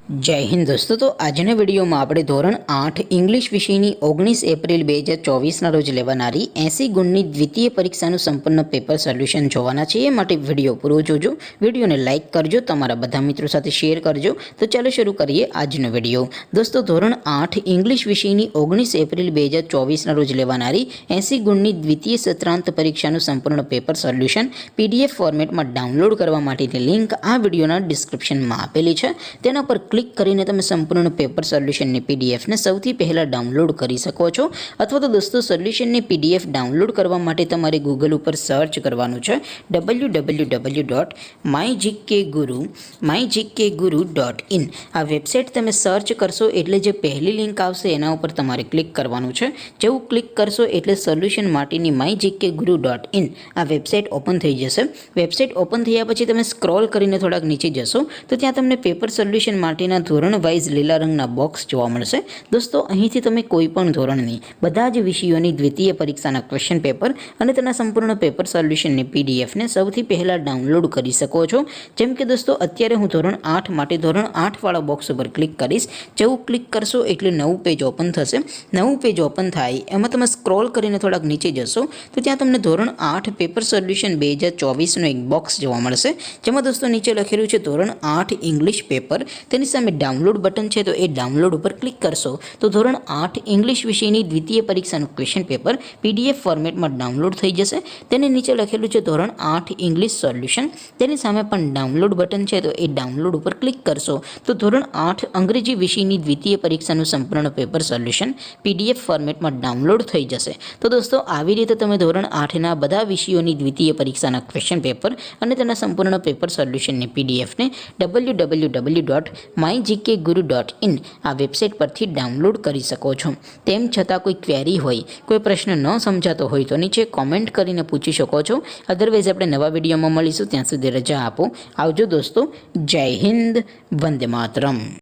जय हिंद दोस्तों। तो આજના વિડીયોમાં આપણે ધોરણ 8 ઇંગ્લિશ વિષયની 19 એપ્રિલ 2024ના રોજ લેવાનારી 80 ગુણની દ્વિતીય પરીક્ષાનું સંપૂર્ણ પેપર સોલ્યુશન જોવાના છે। એ માટે વિડીયો પૂરો જોજો, વિડીયોને લાઇક કરજો, તમારા બધા મિત્રો સાથે શેર કરજો। તો ચાલો શરૂ કરીએ આજનો વિડીયો। દોસ્તો ધોરણ 8 ઇંગ્લિશ વિષયની 19 એપ્રિલ 2024ના રોજ લેવાનારી 80 ગુણની દ્વિતીય સત્રાંત પરીક્ષાનું સંપૂર્ણ પેપર સોલ્યુશન PDF ફોર્મેટમાં ડાઉનલોડ કરવા માટેની લિંક આ વિડીયોના ડિસ્ક્રિપ્શનમાં આપેલી છે। તેના પર ક્લિક કરીને તમે સંપૂર્ણ પેપર સોલ્યુશનની પીડીએફને સૌથી પહેલાં ડાઉનલોડ કરી શકો છો। અથવા તો દોસ્તો સોલ્યુશનની પીડીએફ ડાઉનલોડ કરવા માટે તમારે ગૂગલ ઉપર સર્ચ કરવાનું છે www.mygkguru.in। આ વેબસાઇટ તમે સર્ચ કરશો એટલે જે પહેલી લિંક આવશે એના ઉપર તમારે ક્લિક કરવાનું છે। જેવું ક્લિક કરશો એટલે સોલ્યુશન માટેની mygkguru.in આ વેબસાઇટ ઓપન થઈ જશે। વેબસાઇટ ઓપન થયા પછી તમે સ્ક્રોલ કરીને થોડાક નીચે જશો તો ત્યાં તમને પેપર સોલ્યુશન માટેના ધોરણ વાઇઝ લીલા રંગના બોક્સ જોવા મળશે। દોસ્તો અહીંથી તમે કોઈ પણ ધોરણની બધા જ વિષયોની દ્વિતીય પરીક્ષાના ક્વેશ્ચન પેપર અને તેના સંપૂર્ણ પેપર સોલ્યુશનની પીડીએફને સૌથી પહેલાં ડાઉનલોડ કરી શકો છો। જેમ કે દોસ્તો અત્યારે હું ધોરણ 8 માટે ધોરણ 8 વાળા બોક્સ ઉપર ક્લિક કરીશ। જેવું ક્લિક કરશો એટલે નવું પેજ ઓપન થશે। નવું પેજ ઓપન થાય એમાં તમે સ્ક્રોલ કરીને થોડાક નીચે જશો તો ત્યાં તમને ધોરણ 8 પેપર સોલ્યુશન 2024નું એક બોક્સ જોવા મળશે। જેમાં દોસ્તો નીચે લખેલું છે ધોરણ 8 ઇંગ્લિશ પેપર, તેની સામે ડાઉનલોડ બટન છે તો એ ડાઉનલોડ ઉપર ક્લિક કરશો તો ધોરણ 8 ઇંગ્લિશ વિષયની દ્વિતીય પરીક્ષાનું ક્વેશ્ચન પેપર PDF ફોર્મેટમાં ડાઉનલોડ થઈ જશે। તેની નીચે લખેલું છે ધોરણ 8 ઇંગ્લિશ સોલ્યુશન, તેની સામે પણ ડાઉનલોડ બટન છે તો એ ડાઉનલોડ ઉપર ક્લિક કરશો તો ધોરણ 8 અંગ્રેજી વિષયની દ્વિતીય પરીક્ષાનું સંપૂર્ણ પેપર સોલ્યુશન PDF ફોર્મેટમાં ડાઉનલોડ થઈ જશે। તો દોસ્તો આવી રીતે તમે ધોરણ 8ના બધા વિષયોની દ્વિતીય પરીક્ષાના ક્વેશ્ચન પેપર અને તેના સંપૂર્ણ પેપર સોલ્યુશનની પીડીએફને www.mygkguru.in આ વેબસાઇટ પરથી ડાઉનલોડ કરી શકો છો। તેમ છતાં કોઈ ક્વેરી હોય, કોઈ પ્રશ્ન ન સમજાતો હોય તો નીચે કોમેન્ટ કરીને પૂછી શકો છો। અધરવાઇઝ આપણે નવા વિડીયોમાં મળીશું, ત્યાં સુધી રજા આપો। આવજો દોસ્તો, જય હિન્દ, વંદે માતરમ।